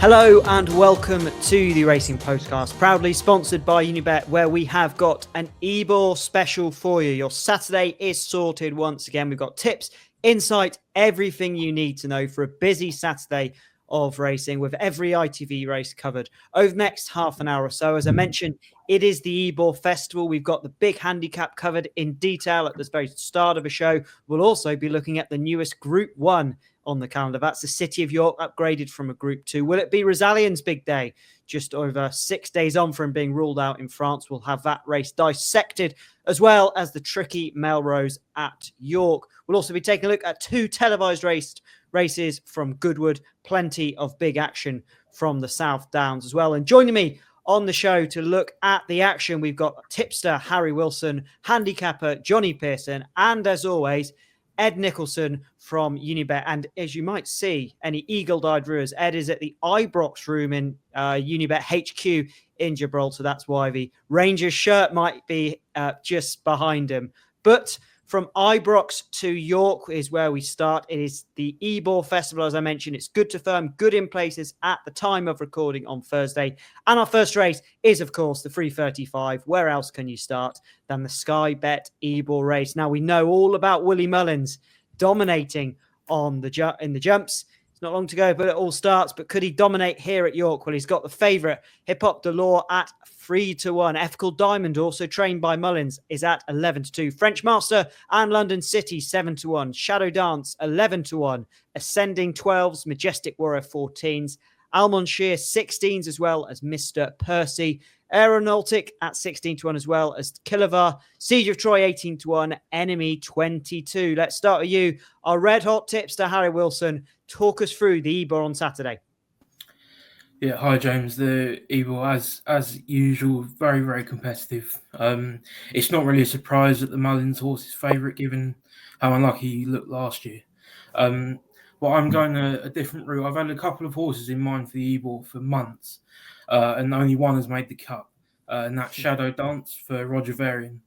Hello and welcome to the Racing Postcast, proudly sponsored by Unibet, where we have got an Ebor special for you. Your Saturday is sorted once again. We've got tips, insight, everything you need to know for a busy Saturday of racing with every ITV race covered over the next half an hour or so. As I mentioned, it is the Ebor Festival. We've got the big handicap covered in detail at the very start of the show. We'll also be looking at the newest Group 1 on the calendar. That's the City of York, upgraded from a Group 2. Will it be Rosalian's big day? Just over 6 days on from being ruled out in France. We'll have that race dissected, as well as the tricky Melrose at York. We'll also be taking a look at 2 televised races from Goodwood. Plenty of big action from the South Downs as well. And joining me on the show to look at the action, we've got tipster Harry Wilson, handicapper Jonny Pearson, and as always, Ed Nicholson from Unibet. And as you might see, any eagle-eyed viewers, Ed is at the Ibrox room in Unibet HQ in Gibraltar. That's why the Rangers shirt might be just behind him. But from Ibrox to York is where we start. It is the Ebor Festival, as I mentioned. It's good to firm, good in places at the time of recording on Thursday. And our first race is, of course, the 3:35. Where else can you start than the Sky Bet Ebor race? Now, we know all about Willie Mullins dominating on in the jumps. It's not long to go, but it all starts. But could he dominate here at York? Well, he's got the favourite, Hip Hop Delore, at 3-1. Ethical Diamond, also trained by Mullins, is at 11-2. French Master and London City, 7-1. Shadow Dance, 11-1. Ascending 12s, Majestic Warrior 14s. Almond Shear 16s, as well as Mr. Percy. Aeronautic at 16-1, as well as Kilovar. Siege of Troy 18-1. Enemy 22. Let's start with you, our red hot tipster Harry Wilson. Talk us through the Ebor on Saturday. Yeah, hi James. The Ebor, as usual, very, very competitive. It's not really a surprise that the Mullins horse is favourite, given how unlucky he looked last year. But I'm going a different route. I've had a couple of horses in mind for the Ebor for months, and only one has made the cut, and that's Shadow Dance for Roger Varian.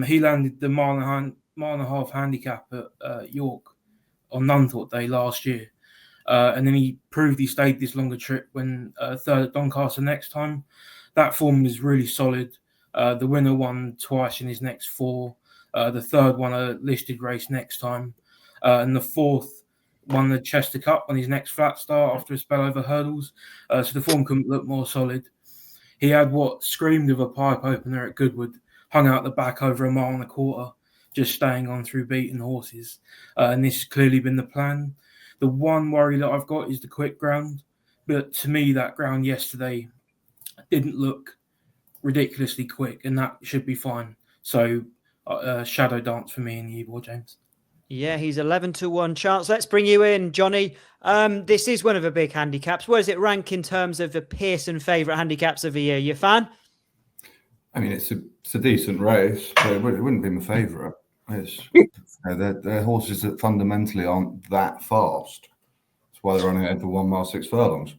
He landed the mile and a half handicap at York on Nunthorpe Day last year. And then he proved he stayed this longer trip when third at Doncaster next time. That form is really solid. The winner won twice in his next 4. The third won a listed race next time. And the fourth won the Chester Cup on his next flat start after a spell over hurdles. So the form couldn't look more solid. He had what screamed of a pipe opener at Goodwood, hung out the back over a mile and a quarter, just staying on through beaten horses. And this has clearly been the plan. The one worry that I've got is the quick ground. But to me, that ground yesterday didn't look ridiculously quick, and that should be fine. So Shadow Dance for me in the Ebor, James. Yeah, he's 11-1 chance. Let's bring you in, Jonny. This is one of the big handicaps. Where does it rank in terms of the Pearson favourite handicaps of the year? You a fan? I mean, it's a decent race, but it wouldn't be my favourite. It's they're horses that fundamentally aren't that fast. That's why they're running over 1 mile 6 furlongs.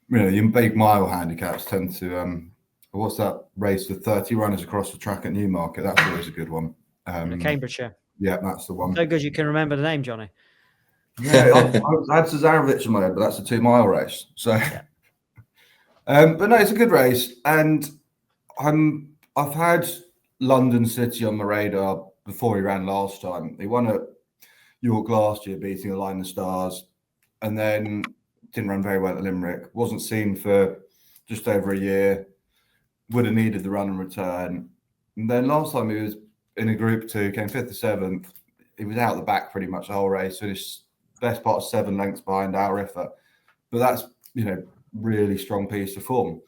You know, your big mile handicaps tend to what's that race with 30 runners across the track at Newmarket? That's always a good one. Cambridgeshire. Yeah, that's the one. So good you can remember the name, Jonny. Yeah, I had Cesarovic in my head, but that's a 2 mile race. So, yeah. But no, it's a good race, and I've had London City on my radar before he ran last time. He won at York last year, beating a Line of Stars, and then didn't run very well at Limerick. Wasn't seen for just over a year. Would have needed the run and return. And then last time he was in a Group 2, came 5th or 7th. He was out the back pretty much the whole race. Finished best part of 7 lengths behind Alriffa. But that's, really strong piece of form.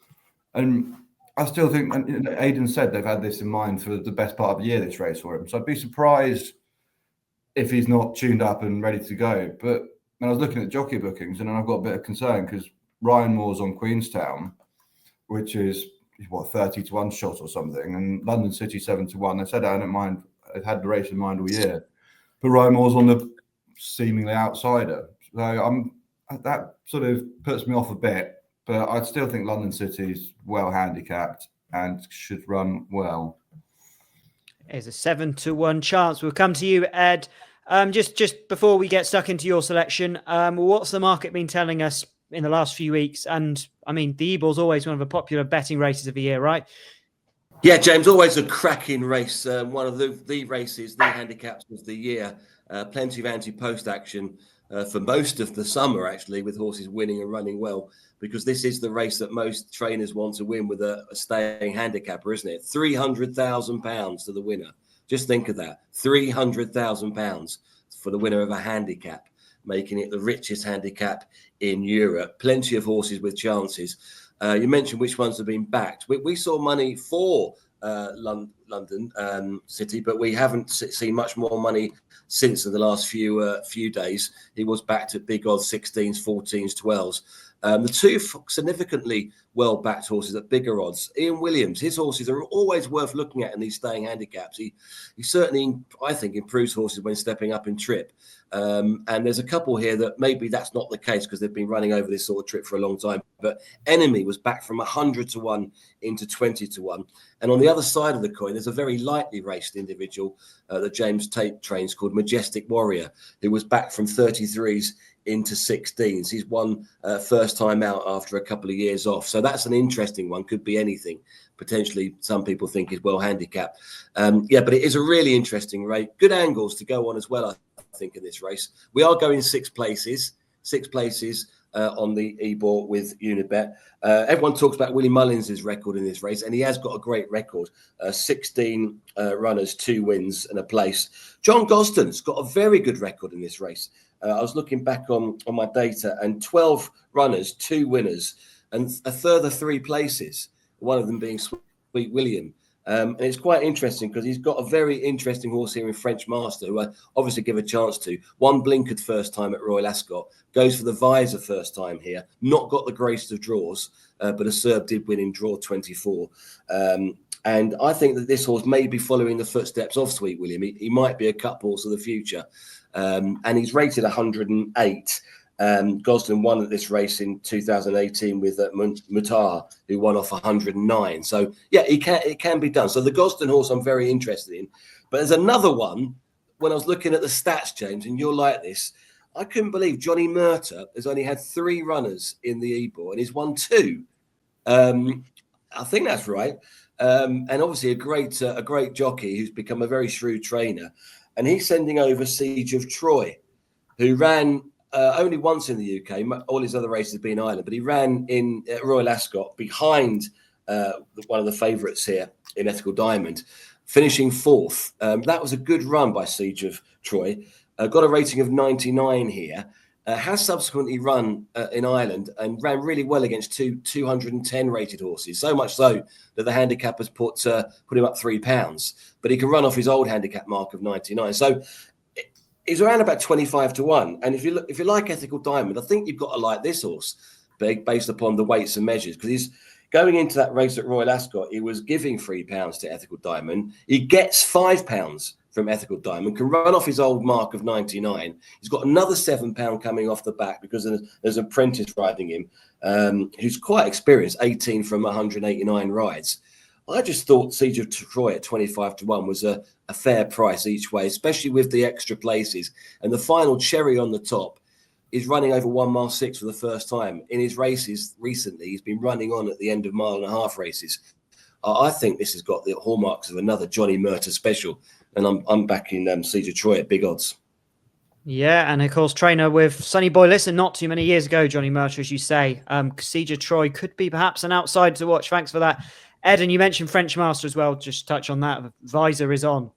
And I still think, and Aidan said they've had this in mind for the best part of the year, this race for him. So I'd be surprised if he's not tuned up and ready to go. But when I was looking at jockey bookings, and then I've got a bit of concern because Ryan Moore's on Queenstown, which is 30-1 shot or something, and London City 7-1. I said I don't mind. I've had the race in mind all year, but Ryan Moore's on the seemingly outsider, so that sort of puts me off a bit. But I still think London City's well handicapped and should run well. There's a 7-1 chance. We'll come to you, Ed. Just before we get stuck into your selection, what's the market been telling us in the last few weeks. And I mean, the Ebor's always one of the popular betting races of the year, right? Yeah, James, always a cracking race. One of the races, the handicaps of the year. Plenty of anti-post action for most of the summer, actually, with horses winning and running well, because this is the race that most trainers want to win with a staying handicapper, isn't it? £300,000 to the winner. Just think of that. £300,000 for the winner of a handicap, making it the richest handicap in Europe. Plenty of horses with chances. You mentioned which ones have been backed. We saw money for London City, but we haven't seen much more money since in the last few days. He was backed at big odds, 16s, 14s, 12s. The two significantly well-backed horses at bigger odds. Ian Williams, his horses are always worth looking at in these staying handicaps. He certainly, I think, improves horses when stepping up in trip. And there's a couple here that maybe that's not the case because they've been running over this sort of trip for a long time. But Enemy was back from 100 to 1 into 20 to 1. And on the other side of the coin, there's a very lightly raced individual that James Tate trains called Majestic Warrior, who was back from 33s into 16s. He's won first time out after a couple of years off. So that's an interesting one. Could be anything. Potentially some people think is well handicapped. But it is a really interesting race. Good angles to go on as well, I think, in this race. We are going six places on the Ebor with Unibet. Everyone talks about Willie Mullins' record in this race, and he has got a great record. 16 runners, 2 wins and a place. John Gosden's got a very good record in this race. I was looking back on my data, and 12 runners, 2 winners, and a further 3 places, one of them being Sweet William. And it's quite interesting because he's got a very interesting horse here in French Master, who I obviously give a chance to. One blinkered first time at Royal Ascot, goes for the visor first time here, not got the greatest of draws, but a Serb did win in draw 24. And I think that this horse may be following the footsteps of Sweet William. He might be a cup horse of the future. And he's rated 108. Gosden won at this race in 2018 with Mutar, who won off 109. So, yeah, it can be done. So the Gosden horse I'm very interested in. But there's another one, when I was looking at the stats, James, and you're like this, I couldn't believe Johnny Murtagh has only had 3 runners in the Ebor, and he's won 2. I think that's right. And obviously a great jockey who's become a very shrewd trainer. And he's sending over Siege of Troy, who ran only once in the UK. All his other races have been Ireland, but he ran in Royal Ascot behind one of the favourites here in Ethical Diamond, finishing 4th. That was a good run by Siege of Troy. Got a rating of 99 here. Has subsequently run in Ireland and ran really well against 210 rated horses. So much so that the handicappers put him up £3. But he can run off his old handicap mark of 99. So he's around about 25 to 1. And if you like Ethical Diamond, I think you've got to like this horse based upon the weights and measures, because he's going into that race at Royal Ascot. He was giving £3 to Ethical Diamond. He gets £5 from Ethical Diamond, can run off his old mark of 99. He's got another £7 coming off the back because there's an apprentice riding him, who's quite experienced, 18 from 189 rides. I just thought Siege of Troy at 25 to 1 was a fair price each way, especially with the extra places. And the final cherry on the top is running over 1 mile 6 for the first time. In his races recently, he's been running on at the end of 1.5 mile races. I think this has got the hallmarks of another Johnny Murtagh special. And I'm backing Siege of Troy at big odds. Yeah, and of course, trainer with Sonny Boy Listen not too many years ago, Johnny Murtagh, as you say. Siege of Troy could be perhaps an outside to watch. Thanks for that. Ed, and you mentioned French Master as well. Just touch on that. Visor is on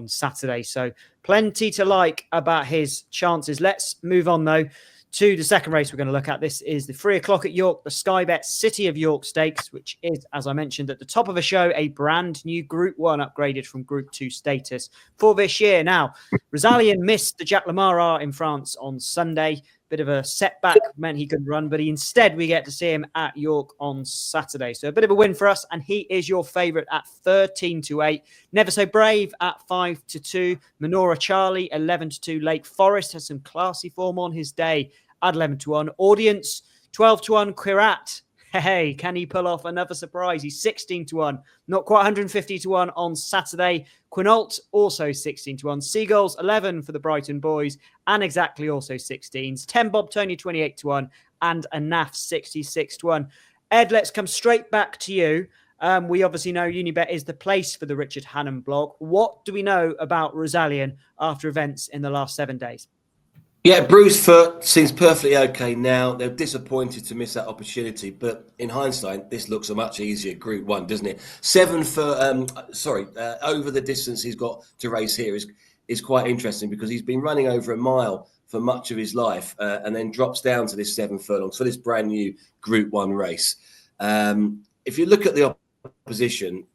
Saturday, so plenty to like about his chances. Let's move on, though, to the second race we're going to look at. This is the 3 o'clock at York, the Sky Bet City of York Stakes, which is, as I mentioned at the top of the show, a brand new Group 1 upgraded from Group 2 status for this year. Now, Rosalian missed the Jacques Lemara in France on Sunday. Bit of a setback meant he couldn't run, but instead we get to see him at York on Saturday. So a bit of a win for us, and he is your favourite at 13 to 8. Never So Brave at 5 to 2. Menorah Charlie 11 to 2. Lake Forest has some classy form on his day at 11 to 1. Audience 12 to 1. Quirat Hey, can he pull off another surprise? He's 16-1, not quite 150-1 on Saturday. Quinault also 16-1. Seagulls 11 for the Brighton boys, and exactly also 16s. 10 Bob Tony 28-1, and a NAF 66-1. Ed, let's come straight back to you. We obviously know Unibet is the place for the Richard Hannon blog. What do we know about Rosalian after events in the last 7 days? Yeah, bruised foot, seems perfectly okay now. They're disappointed to miss that opportunity, but in hindsight, this looks a much easier Group 1, doesn't it? 7 for, over the distance he's got to race here is quite interesting because he's been running over a mile for much of his life and then drops down to this 7 furlongs for this brand new Group 1 race. If you look at the opposition,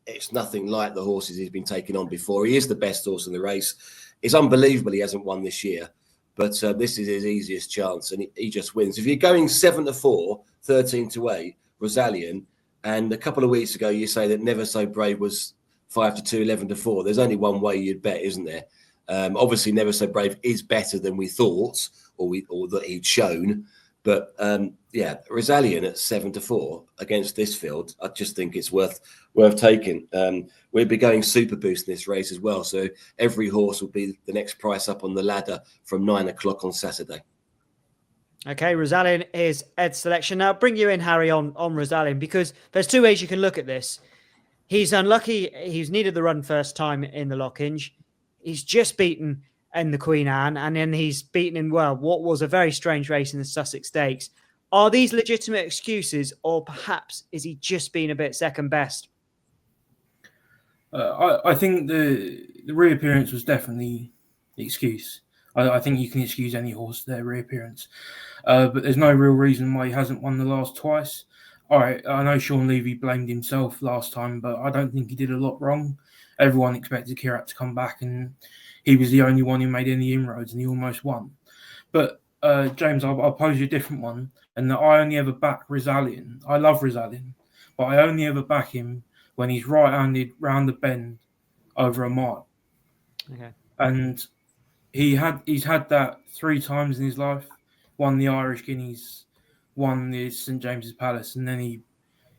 it's nothing like the horses he's been taking on before. He is the best horse in the race. It's unbelievable he hasn't won this year. But this is his easiest chance, and he just wins. If you're going 7-4, 13-8, Rosalian, and a couple of weeks ago you say that Never So Brave was 5-2, 11-4. There's only one way you'd bet, isn't there? Obviously, Never So Brave is better than we thought, or that he'd shown. But Rosalian at 7-4 against this field, I just think it's worth taking. We'll be going super boost in this race as well, so every horse will be the next price up on the ladder from 9 o'clock on Saturday. Okay, Rosalian is Ed's selection. Now, bring you in, Harry, on Rosalian, because there's two ways you can look at this. He's unlucky. He's needed the run first time in the Lockinge. He's just beaten in the Queen Anne, and then he's beaten in, what was a very strange race in the Sussex Stakes. Are these legitimate excuses, or perhaps is he just been a bit second best? I think the reappearance was definitely the excuse. I think you can excuse any horse their reappearance. But there's no real reason why he hasn't won the last twice. All right, I know Sean Levy blamed himself last time, but I don't think he did a lot wrong. Everyone expected Kirat to come back, and he was the only one who made any inroads, and he almost won. But James, I'll pose you a different one, and that I only ever back Rosalian. I love Rosalian, but I only ever back him when he's right-handed round the bend over a mile. Okay. And he's had that 3 times in his life. Won the Irish Guineas, won the St James's Palace, and then he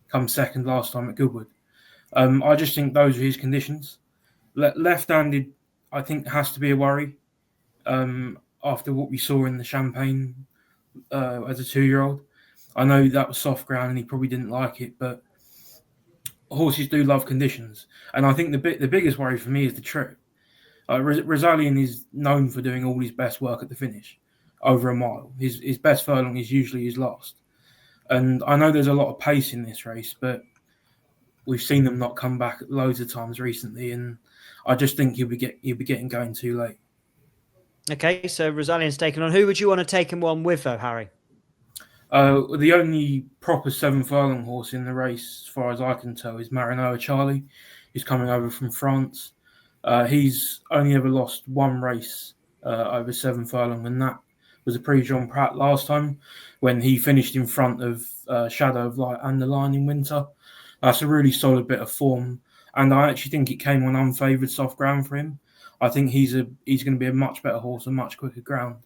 comes second last time at Goodwood. I just think those are his conditions. Left-handed, I think, has to be a worry after what we saw in the Champagne as a 2-year-old. I know that was soft ground and he probably didn't like it, but horses do love conditions. And I think the biggest worry for me is the trip. Rosalian is known for doing all his best work at the finish, over a mile. His best furlong is usually his last. And I know there's a lot of pace in this race, but we've seen them not come back loads of times recently, and I just think he'll be getting going too late. Okay, so Rosalian's taken on. Who would you want to take him on with, though, Harry? The only proper 7 furlong horse in the race, as far as I can tell, is Marinoa Charlie. He's coming over from France. He's only ever lost 1 race over 7 furlong, and that was a Prix-Jean Prat last time when he finished in front of Shadow of Light and the Lion in Winter. That's a really solid bit of form, and I actually think it came on unfavoured soft ground for him. I think he's going to be a much better horse on much quicker ground.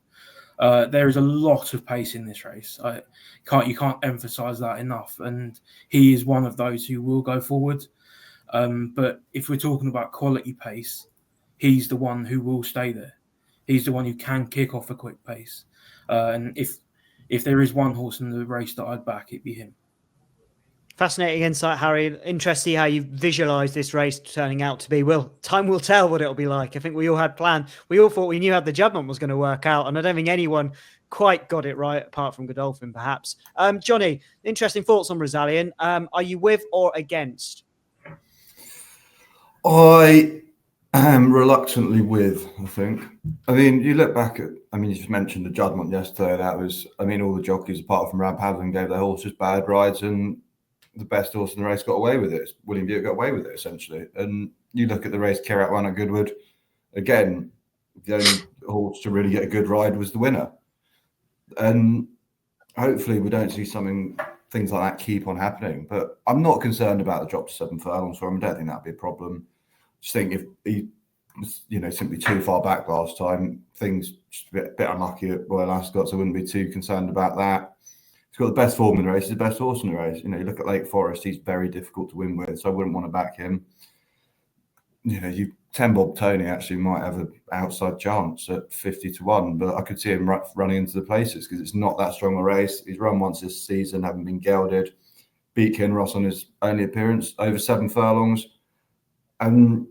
There is a lot of pace in this race. You can't emphasise that enough, and he is one of those who will go forward. But if we're talking about quality pace, he's the one who will stay there. He's the one who can kick off a quick pace. And if there is one horse in the race that I'd back, it'd be him. Fascinating insight, Harry. Interesting to see how you visualise this race turning out to be. Well, time will tell what it'll be like. I think we all had planned. We all thought we knew how the judgment was going to work out, and I don't think anyone quite got it right, apart from Godolphin, perhaps. Jonny, interesting thoughts on Rosalian. Are you with or against? I am reluctantly with, I think. I mean, you look back at, you just mentioned the judgment yesterday. That was, all the jockeys, apart from Rab Paddling, gave their horses bad rides, and the best horse in the race got away with it. William Buick got away with it, essentially. And you look at the race Kirat won at Goodwood. Again, the only horse to really get a good ride was the winner. And hopefully we don't see things like that keep on happening. But I'm not concerned about the drop to 7 furlongs for him. I don't think that'd be a problem. Just think if he was, simply too far back last time, things just a bit unlucky at Royal Ascot, so I wouldn't be too concerned about that. he's got the best form in the race. He's the best horse in the race. You look at Lake Forest, he's very difficult to win with, so I wouldn't want to back him. 10 Bob Tony actually might have an outside chance at 50-1, but I could see him running into the places because it's not that strong a race. He's run once this season, having been gelded, beat Kinross on his only appearance, over 7 furlongs. And,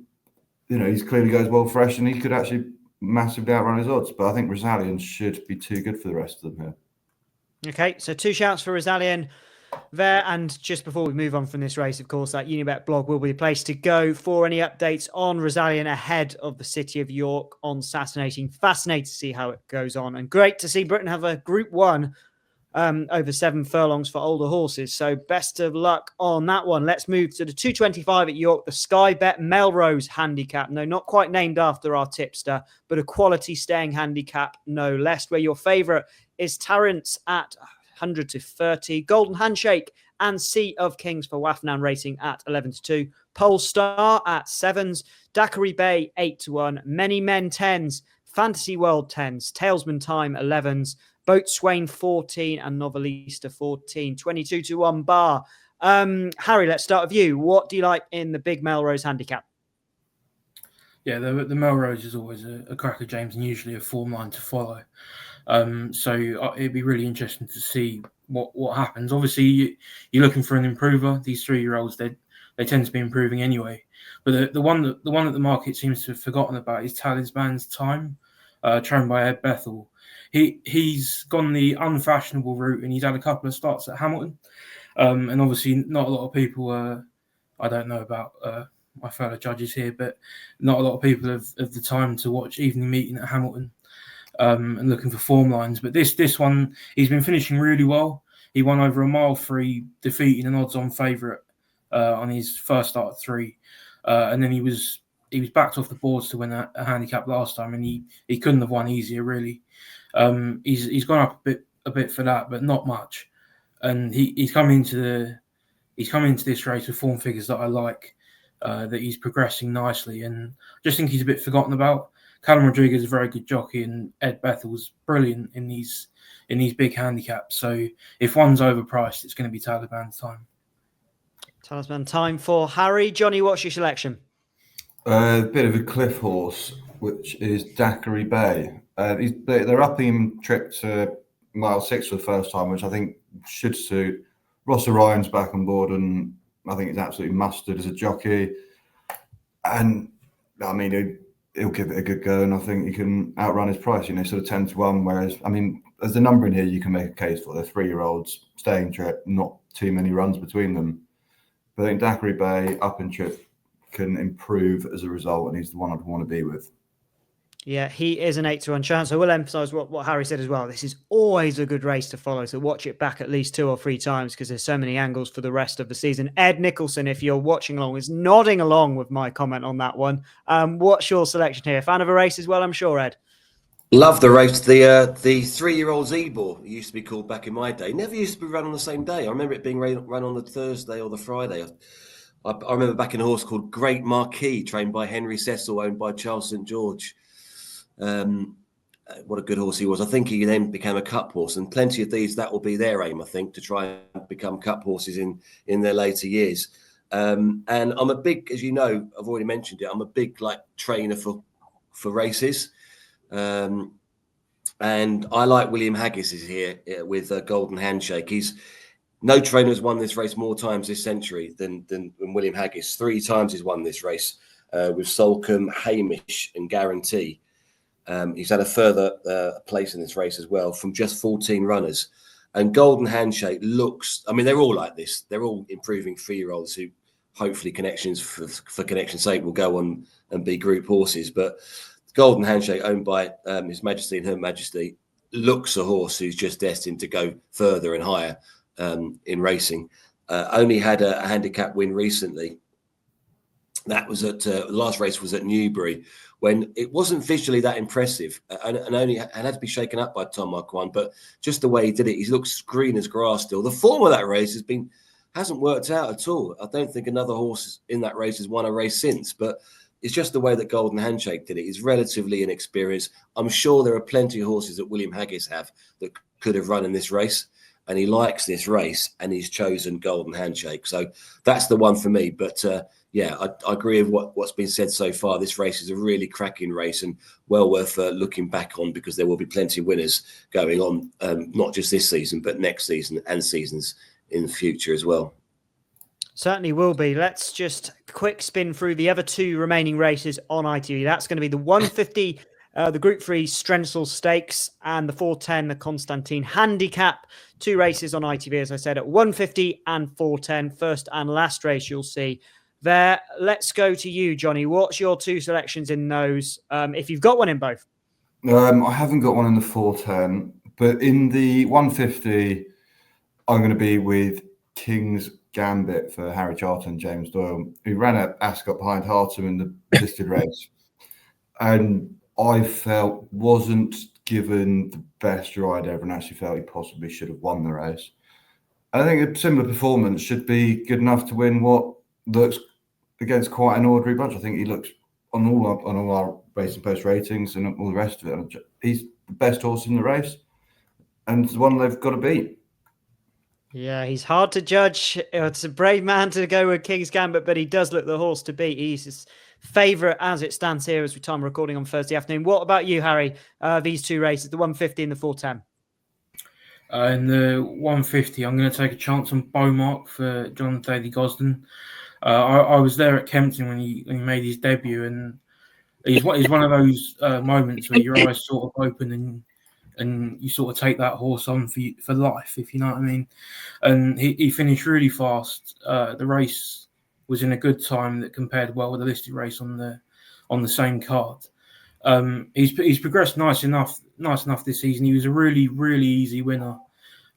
he clearly goes well fresh and he could actually massively outrun his odds. But I think Rosalien should be too good for the rest of them here. Okay, so 2 shouts for Rosalien there. And just before we move on from this race, of course, that Unibet blog will be the place to go for any updates on Rosalien ahead of the City of York on Saturday. Fascinating to see how it goes on. And great to see Britain have a Group 1 over 7 furlongs for older horses. So best of luck on that one. Let's move to the 225 at York, the Sky Bet Melrose handicap. No, not quite named after our tipster, but a quality staying handicap, no less, where your favourite is Tarrant at 100-30, Golden Handshake and Sea of Kings for Wafnan Racing at 11-2, Polestar at 7s, Daiquiri Bay 8-1, Many Men 10s, Fantasy World 10s, Talesman Time 11s, Boatswain 14 and Novelista 14, 22-1 bar. Harry, let's start with you. What do you like in the big Melrose handicap? Yeah, the Melrose is always a cracker, James, and usually a form line to follow. So it'd be really interesting to see what happens. Obviously, you're looking for an improver. These 3-year-olds, they tend to be improving anyway. But the one that the market seems to have forgotten about is Talisman's Time, trained by Ed Bethel. He's gone the unfashionable route, and he's had a couple of starts at Hamilton. And obviously, not a lot of people. I don't know about my fellow judges here, but not a lot of people have the time to watch evening meeting at Hamilton. And looking for form lines, but this one, he's been finishing really well. He won over a mile free, defeating an odds-on favourite on his first start at 3, and then he was backed off the boards to win a handicap last time, and he couldn't have won easier really. He's gone up a bit for that, but not much. And he's come into this race with form figures that I like. That he's progressing nicely, and I just think he's a bit forgotten about. Callum Rodriguez is a very good jockey, and Ed Bethel's brilliant in these big handicaps. So if one's overpriced, it's going to be Taliban's Time. Talisman Time for Harry. Johnny, what's your selection? A bit of a cliff horse, which is Daiquiri Bay. They're upping him trip to mile 6 for the first time, which I think should suit. Ross Orion's back on board, and I think he's absolutely mustard as a jockey. And I mean, he'll give it a good go, and I think he can outrun his price, sort of 10-1. Whereas, I mean, there's a number in here you can make a case for. They're 3-year-olds, staying trip, not too many runs between them. But I think Daiquiri Bay, up in trip, can improve as a result, and he's the one I'd want to be with. Yeah, he is an 8-1 chance. I will emphasise what Harry said as well. This is always a good race to follow, so watch it back at least 2 or 3 times because there's so many angles for the rest of the season. Ed Nicholson, if you're watching along, is nodding along with my comment on that one. What's your selection here? Fan of a race as well, I'm sure, Ed? Love the race. The 3-year-old Ebor, it used to be called back in my day. Never used to be run on the same day. I remember it being run on the Thursday or the Friday. I remember backing a horse called Great Marquis, trained by Henry Cecil, owned by Charles St. George. What a good horse he was. I think he then became a cup horse, and plenty of these, that will be their aim, I think, to try and become cup horses in their later years. And I'm a big, as you know, I've already mentioned it, I'm a big trainer for races. And I like William Haggis is here with a Golden Handshake. No trainer has won this race more times this century than William Haggis. 3 times he's won this race with Solcombe, Hamish and Guarantee. He's had a further place in this race as well from just 14 runners. And Golden Handshake looks, I mean, they're all like this. They're all improving 3-year-olds who hopefully connections for connection's sake will go on and be group horses. But Golden Handshake, owned by His Majesty and Her Majesty, looks a horse who's just destined to go further and higher in racing. Only had a handicap win recently. That was at last race was at Newbury, when it wasn't visually that impressive and only had to be shaken up by Tom Marquand. But just the way he did it, he looks green as grass still. The form of that race hasn't worked out at all. I don't think another horse in that race has won a race since, but it's just the way that Golden Handshake did it. He's relatively inexperienced. I'm sure there are plenty of horses that William Haggis have that could have run in this race. and he likes this race, and he's chosen Golden Handshake. So that's the one for me. But I agree with what's been said so far. This race is a really cracking race and well worth looking back on, because there will be plenty of winners going on, not just this season, but next season and seasons in the future as well. Certainly will be. Let's just quick spin through the other two remaining races on ITV. That's going to be the 150, the Group 3 Strensall Stakes, and the 410, the Constantine Handicap. Two races on ITV, as I said, at 150 and 410. First and last race you'll see there. Let's go to you, Jonny. What's your two selections in those, if you've got one in both? I haven't got one in the 410, but in the 150, I'm going to be with King's Gambit for Harry Charlton and James Doyle, who ran at Ascot behind Hartum in the listed race, and I felt wasn't given the best ride ever, and actually felt he possibly should have won the race. I think a similar performance should be good enough to win what looks against quite an ordinary bunch. I think he looks on all our Racing Post ratings and all the rest of it, he's the best horse in the race, and it's the one they've got to beat. Yeah, he's hard to judge. It's a brave man to go with King's Gambit, but he does look the horse to beat. He's his favourite as it stands here as we time recording on Thursday afternoon. What about you, Harry? These two races, the 150 and the 410. In the 150, I'm going to take a chance on Beaumark for John Daly Gosden. I was there at Kempton when he made his debut, and he's one of those moments where your eyes sort of open and you sort of take that horse on for life, if you know what I mean. And he finished really fast. The race was in a good time that compared well with the listed race on the same card. He's progressed nice enough this season. He was a really, really easy winner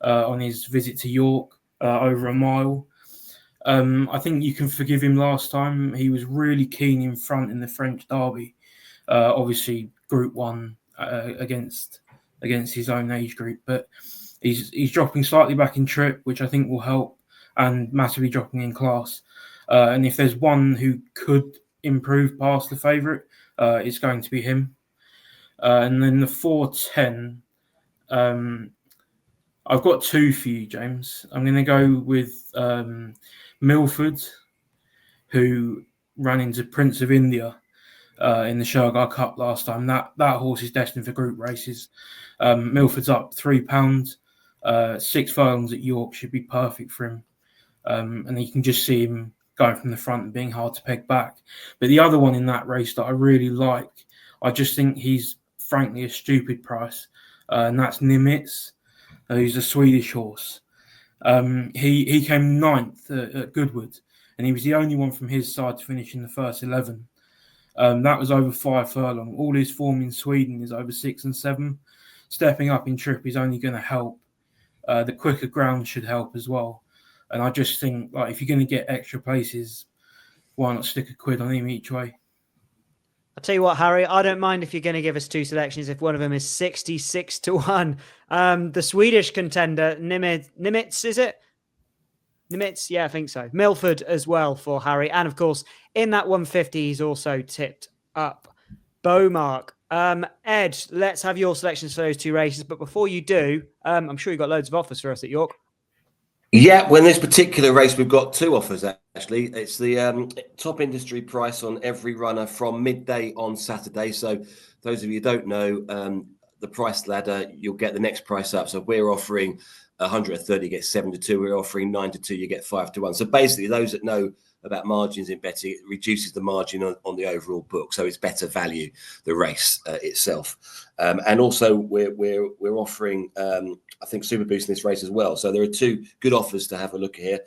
on his visit to York, over a mile. I think you can forgive him last time. He was really keen in front in the French Derby. Obviously, Group 1 against his own age group, but he's dropping slightly back in trip, which I think will help, and massively dropping in class. And if there's one who could improve past the favourite, it's going to be him. And then the 410, I've got two for you, James. I'm going to go with Milford, who ran into Prince of India in the Shergar Cup last time. That horse is destined for group races. Milford's up £3. 6 furlongs at York should be perfect for him. And you can just see him going from the front and being hard to peg back. But the other one in that race that I really like, I just think he's frankly a stupid price, and that's Nimitz, who's a Swedish horse. He came 9th at Goodwood, and he was the only one from his side to finish in the first 11. That was over 5 furlong. All his form in Sweden is over 6 and 7. Stepping up in trip is only going to help. The quicker ground should help as well. And I just think, like, if you're going to get extra places, why not stick £1 on him each way? I'll tell you what, Harry, I don't mind if you're going to give us two selections if one of them is 66 to 1. The Swedish contender, Nimitz, is it? Nimitz, yeah, I think so. Milford as well for Harry. And of course, in that 150, he's also tipped up Beaumark. Ed, let's have your selections for those two races. But before you do, I'm sure you've got loads of offers for us at York. Yeah, well, in this particular race, we've got 2 offers, actually. It's the top industry price on every runner from midday on Saturday. So those of you who don't know, the price ladder, you'll get the next price up. So we're offering 130, you get 7 to 2. We're offering 9 to 2, you get 5 to 1. So basically, those that know about margins in betting, it reduces the margin on the overall book. So it's better value, the race itself. And also, we're offering... I think Super Boost in this race as well. So there are 2 good offers to have a look at here.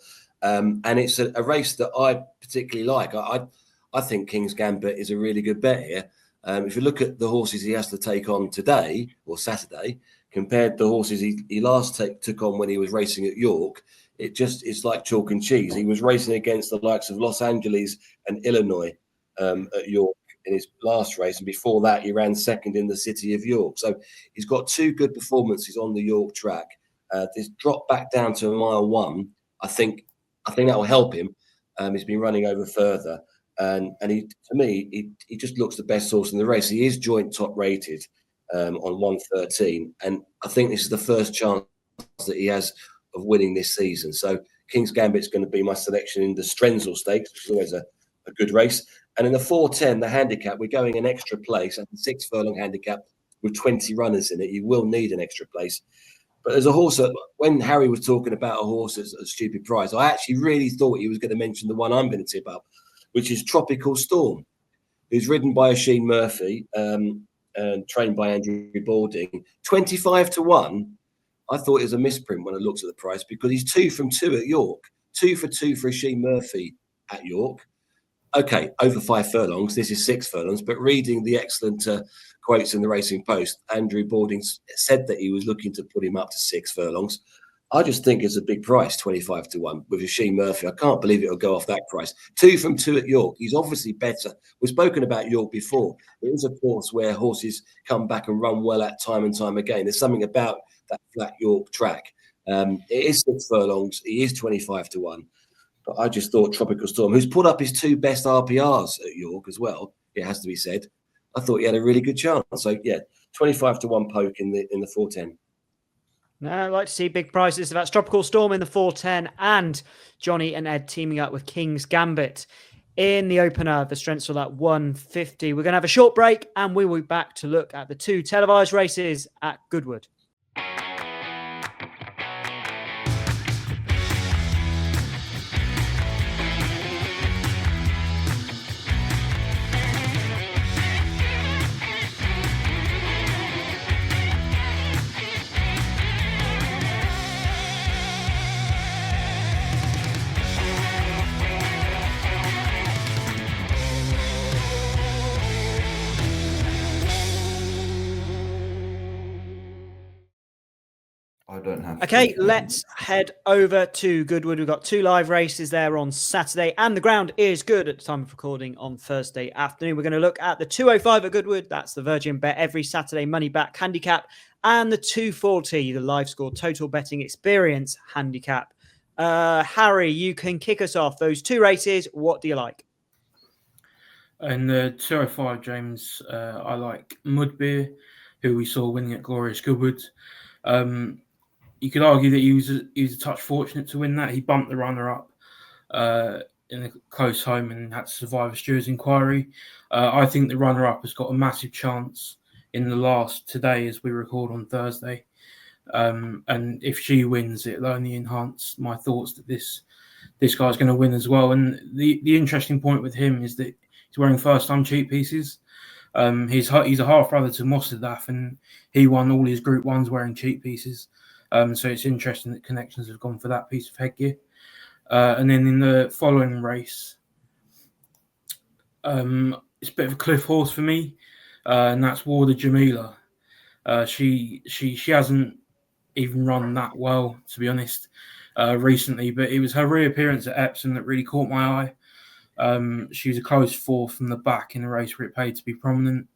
And it's a race that I particularly like. I think King's Gambit is a really good bet here. If you look at the horses he has to take on today or Saturday, compared to the horses he last took on when he was racing at York, it's like chalk and cheese. He was racing against the likes of Los Angeles and Illinois at York in his last race, and before that he ran second in the city of York. So he's got 2 good performances on the York track. This drop back down to mile 1, I think that will help him. He's been running over further, and he, to me, he just looks the best horse in the race. He is joint top rated on 113, and I think this is the first chance that he has winning this season. So King's Gambit's going to be my selection in the Strensall Stakes, which is always a good race. And in the 410, the handicap, we're going an extra place, and 6 furlong handicap with 20 runners in it. You will need an extra place. But there's a horse that, when Harry was talking about a horse as a stupid price, I actually really thought he was going to mention the one I'm going to tip up, which is Tropical Storm, who's ridden by Oisin Murphy and trained by Andrew Balding. 25-1. I thought it was a misprint when I looked at the price, because he's 2 from 2 at York. 2 for 2 for Oisin Murphy at York. Okay, over 5 furlongs. This is 6 furlongs. But reading the excellent quotes in the Racing Post, Andrew Balding said that he was looking to put him up to 6 furlongs. I just think it's a big price, 25-1 with Oisin Murphy. I can't believe it'll go off that price. 2 from 2 at York. He's obviously better. We've spoken about York before. It is a course where horses come back and run well at time and time again. There's something about that flat York track. It is 6 furlongs. He is 25-1. But I just thought Tropical Storm, who's put up his 2 best RPRs at York as well, it has to be said, I thought he had a really good chance. So, yeah, 25-1 poke in the 410. No, I'd like to see big prices. That's Tropical Storm in the 410 and Jonny and Ed teaming up with King's Gambit in the opener, the Strensall at 150. We're going to have a short break and we will be back to look at the 2 televised races at Goodwood. I don't have. Okay, let's head over to Goodwood. We've got 2 live races there on Saturday, and the ground is good at the time of recording on Thursday afternoon. We're going to look at the 205 at Goodwood. That's the Virgin Bet every Saturday money back handicap, and the 240, the live score total betting experience handicap. Harry, you can kick us off. Those 2 races, what do you like? In the 205, James, I like Mudbeer, who we saw winning at Glorious Goodwood. You could argue that he was a touch fortunate to win that. He bumped the runner-up in a close home and had to survive a steward's inquiry. I think the runner-up has got a massive chance in the last today as we record on Thursday. And if she wins, it'll only enhance my thoughts that this guy's going to win as well. And the interesting point with him is that he's wearing first-time cheap pieces. He's a half-brother to Mostadaf, and he won all his Group 1s wearing cheap pieces. So it's interesting that connections have gone for that piece of headgear. And then in the following race, it's a bit of a cliff horse for me, and that's Warder Jamila. She hasn't even run that well, to be honest, recently, but it was her reappearance at Epsom that really caught my eye. She was a close 4th from the back in a race where it paid to be prominent.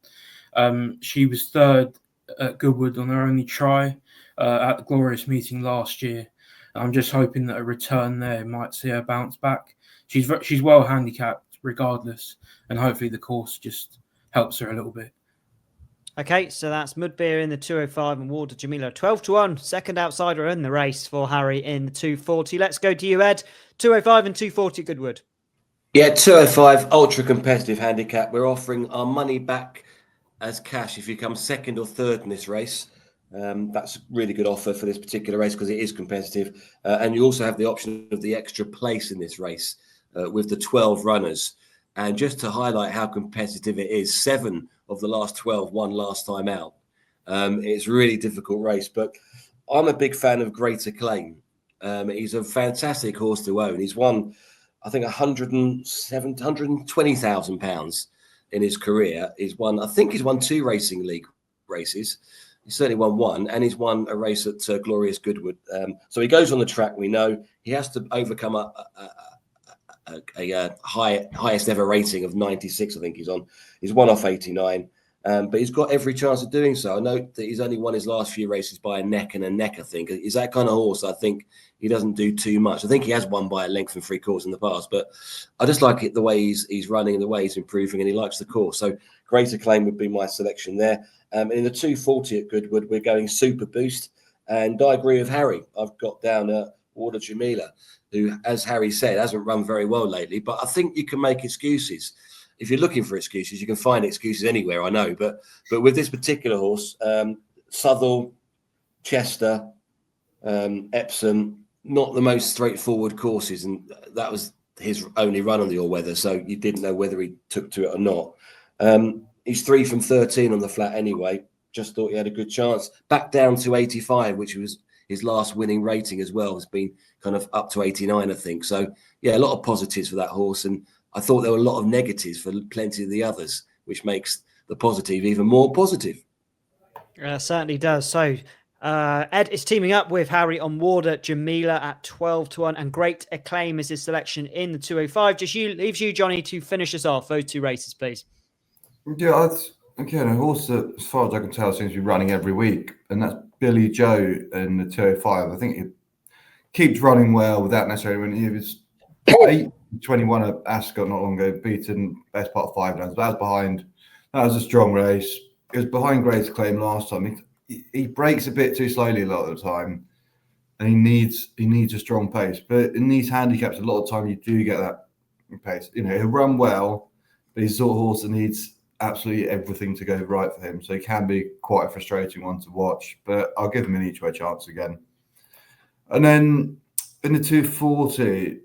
She was 3rd at Goodwood on her only try at the Glorious meeting last year. I'm just hoping that a return there might see her bounce back. She's well handicapped regardless, and hopefully the course just helps her a little bit. Okay, so that's Mudbeer in the 205 and Warder Jamila 12-1, second outsider in the race for Harry in the 240. Let's go to you, Ed. 205 and 240 Goodwood. Yeah, 205, ultra competitive handicap. We're offering our money back as cash if you come 2nd or 3rd in this race. That's a really good offer for this particular race because it is competitive. And you also have the option of the extra place in this race with the 12 runners. And just to highlight how competitive it is, 7 of the last 12 won last time out. It's a really difficult race, but I'm a big fan of Greater Claim. He's a fantastic horse to own. He's won, I think, £120,000 in his career. He's won 2 Racing League races. He's certainly won 1, and he's won a race at Glorious Goodwood. So he goes on the track. We know he has to overcome a highest ever rating of 96. I think he's on. He's 1 off 89, but he's got every chance of doing so. I note that he's only won his last few races by a neck and a neck. I think he's that kind of horse. I think he doesn't do too much. I think he has won by a length and 3/4 in the past, but I just like it the way he's running and the way he's improving, and he likes the course. So Greater Claim would be my selection there. In the 240 at Goodwood, we're going Super Boost, And I agree with Harry. I've got down Warder Jamila, who, as Harry said, hasn't run very well lately. But I think you can make excuses. If you're looking for excuses, you can find excuses anywhere, I know. But with this particular horse, Southall, Chester, Epsom, not the most straightforward courses. And that was his only run on the all-weather. So you didn't know whether he took to it or not. He's 3 from 13 on the flat anyway. Just thought he had a good chance. Back down to 85, which was his last winning rating as well. Has been kind of up to 89, I think. So, yeah, a lot of positives for that horse. And I thought there were a lot of negatives for plenty of the others, which makes the positive even more positive. Certainly does. So Ed is teaming up with Harry on Warder Jamila at 12-1, and Great Acclaim is his selection in the 205. Leaves you, Jonny, to finish us off. Those two races, please. Yeah, again, a horse that, as far as I can tell, seems to be running every week, and that's Billy Joe in the 205. I think he keeps running well without necessarily winning. He was 8-21 at Ascot not long ago, beaten best part of 5 rounds. That was a strong race. It was behind Great Acclaim last time. He breaks a bit too slowly a lot of the time, and he needs a strong pace. But in these handicaps, a lot of time you do get that pace. You know, he'll run well, but he's the sort of horse that needs absolutely everything to go right for him. So he can be quite a frustrating one to watch, but I'll give him an each way chance again. And then in the 240,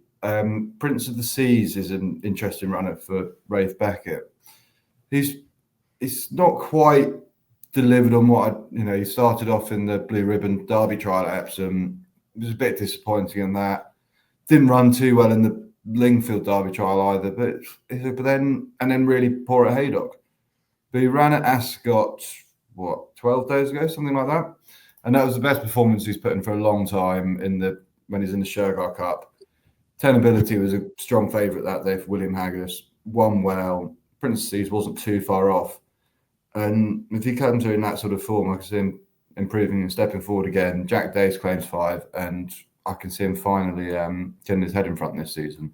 Prince of the Seas is an interesting runner for Rafe Beckett. He's not quite delivered on what he started off in the Blue Ribbon Derby trial at Epsom. It was a bit disappointing in that. Didn't run too well in the Lingfield Derby trial either, but then really poor at Haydock. But he ran at Ascot, 12 days ago, something like that. And that was the best performance he's put in for a long time when he's in the Shergar Cup. Tenability was a strong favourite that day for William Haggis. Won well. Prince of Seas wasn't too far off. And if he comes in that sort of form, I can see him improving and stepping forward again. Jack Dace claims 5, and I can see him finally getting his head in front this season.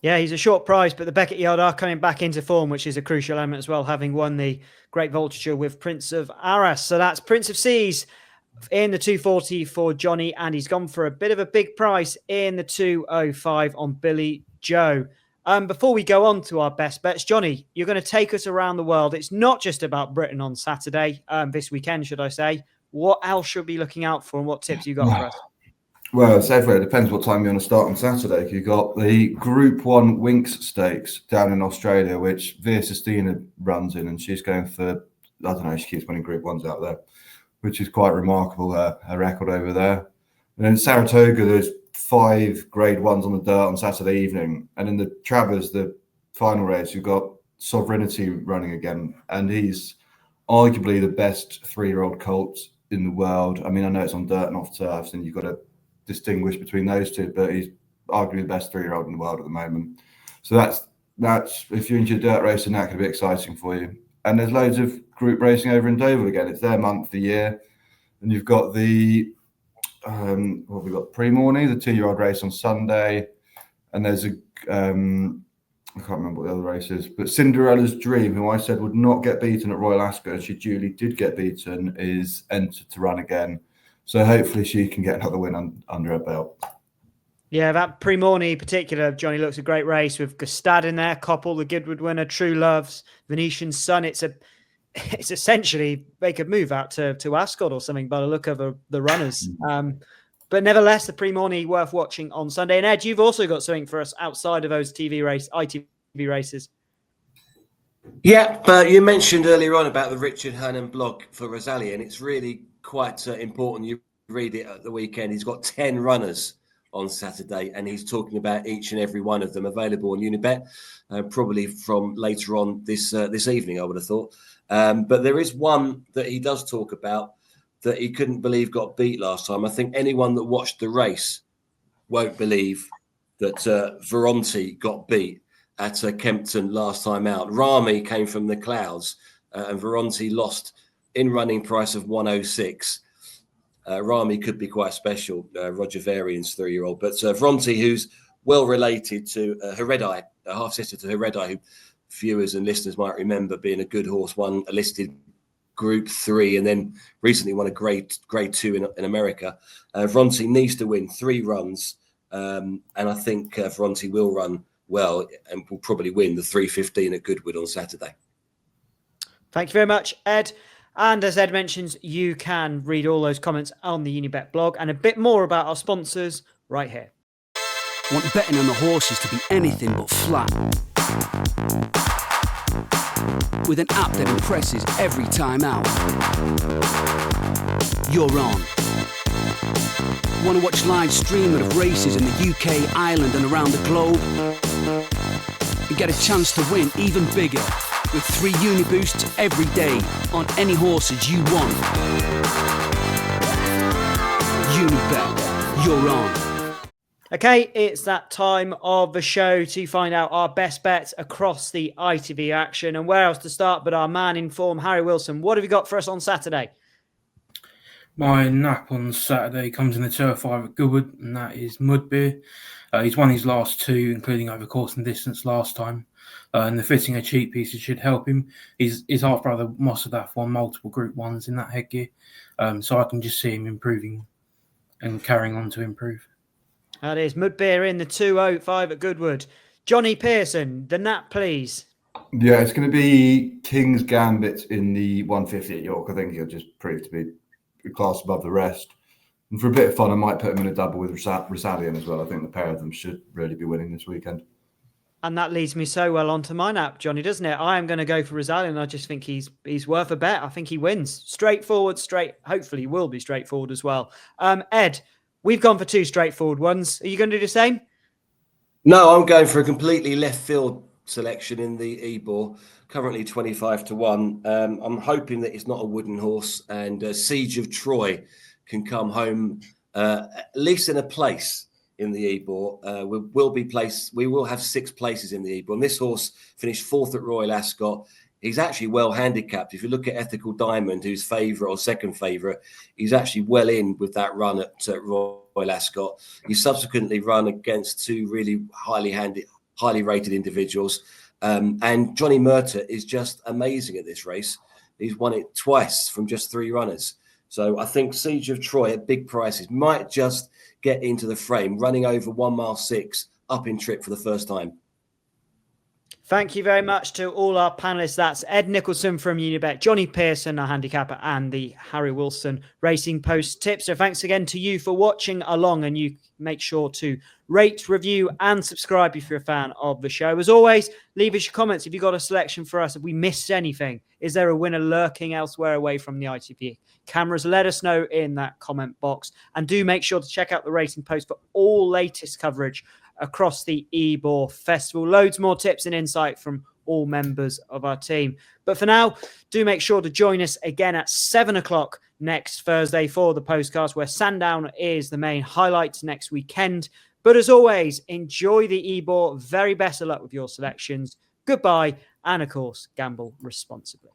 Yeah, he's a short prize, but the Beckett Yard are coming back into form, which is a crucial element as well, having won the Great Vulture with Prince of Arras. So that's Prince of Seas in the 240 for Jonny, and he's gone for a bit of a big price in the 205 on Billy Joe. Before we go on to our best bets, Jonny, you're going to take us around the world. It's not just about Britain on Saturday, this weekend, should I say. What else should we be looking out for, and what tips you got for us? Well, it's everywhere. It depends what time you want to start on Saturday. You've got the Group 1 Winx Stakes down in Australia, which Via Sistina runs in, and she's going for, I don't know, she keeps winning Group 1s out there, which is quite remarkable, her record over there. And in Saratoga, there's 5 Grade 1s on the dirt on Saturday evening. And in the Travers, the final race, you've got Sovereignty running again, and he's arguably the best 3-year-old colt in the world. I mean, I know it's on dirt and off turfs, and you've got to distinguish between those two, but he's arguably the best 3-year-old in the world at the moment. So that's if you're into dirt racing, that could be exciting for you. And there's loads of group racing over in Dover again. It's their month of the year, and you've got the we've got Pre-Morning, the 2-year-old race on Sunday, and there's a I can't remember what the other race is, but Cinderella's Dream, who I said would not get beaten at Royal Ascot, and she duly did get beaten, is entered to run again. So hopefully she can get another win under her belt. Yeah, that Pre-Morning in particular, Jonny, looks a great race with Gustad in there, Koppel, the Goodwood winner, True Loves, Venetian Sun. It's essentially they could move out to Ascot or something by the look of the runners. But nevertheless, the Pre-Morning worth watching on Sunday. And Ed, you've also got something for us outside of those ITV races. Yeah, but you mentioned earlier on about the Richard Hernan blog for Rosalia, and it's really quite important. You read it at the weekend. He's got 10 runners on Saturday, and he's talking about each and every one of them available on Unibet, probably from later on this evening, I would have thought. But there is one that he does talk about that he couldn't believe got beat last time. I think anyone that watched the race won't believe that Veronti got beat at Kempton last time out. Rami came from the clouds, and Veronti lost in running price of 106. Rami could be quite special, Roger Varian's 3-year-old. But Veronti, who's well related to Heredai, a half-sister to Heredai, who viewers and listeners might remember being a good horse, won a listed Group 3 and then recently won a Grade 2 in America. Vronti needs to win 3 runs, and I think Vronti will run well and will probably win the 3:15 at Goodwood on Saturday. Thank you very much, Ed. And as Ed mentions, you can read all those comments on the Unibet blog and a bit more about our sponsors right here. Want betting on the horses to be anything but flat? With an app that impresses every time out. You're on. Want to watch live streaming of races in the UK, Ireland and around the globe? And get a chance to win even bigger with 3 Uniboosts every day on any horses you want. Unibet, you're on. Okay, it's that time of the show to find out our best bets across the ITV action. And where else to start but our man in form, Harry Wilson. What have you got for us on Saturday? My nap on Saturday comes in the Turf 5 at Goodwood, and that is Mudbeer. He's won his last 2, including over course and distance last time. And the fitting of cheap pieces should help him. His half-brother Mossadaf won multiple Group 1s in that headgear. So I can just see him improving and carrying on to improve. That is Mudbeer in the 205 at Goodwood. Jonny Pearson, the nap, please. Yeah, it's going to be King's Gambit in the 150 at York. I think he'll just prove to be a class above the rest. And for a bit of fun, I might put him in a double with Rosalian as well. I think the pair of them should really be winning this weekend. And that leads me so well onto my nap, Johnny, doesn't it? I am going to go for Rosalian. I just think he's worth a bet. I think he wins. Straightforward, hopefully will be straightforward as well. Ed, we've gone for 2 straightforward ones. Are you going to do the same? No, I'm going for a completely left field selection in the Ebor, currently 25-1. I'm hoping that it's not a wooden horse and Siege of Troy can come home at least in a place in the Ebor. We will have 6 places in the Ebor. And this horse finished 4th at Royal Ascot. He's actually well handicapped. If you look at Ethical Diamond, who's favourite or second favourite, he's actually well in with that run at Royal Ascot. He subsequently run against 2 really highly rated individuals. And Johnny Murtagh is just amazing at this race. He's won it twice from just 3 runners. So I think Siege of Troy at big prices might just get into the frame, running over 1 mile 6 up in trip for the first time. Thank you very much to all our panelists. That's Ed Nicholson from Unibet, Jonny Pearson, our handicapper, and the Harry Wilson Racing Post tipster. Thanks again to you for watching along, and you make sure to rate, review, and subscribe if you're a fan of the show. As always, leave us your comments if you've got a selection for us. If we missed anything, is there a winner lurking elsewhere away from the ITV cameras? Let us know in that comment box, and do make sure to check out the Racing Post for all latest coverage across the Ebor Festival. Loads more tips and insight from all members of our team. But for now, do make sure to join us again at 7 o'clock next Thursday for the postcast, where Sandown is the main highlight next weekend. But as always, enjoy the Ebor. Very best of luck with your selections. Goodbye, and of course, gamble responsibly.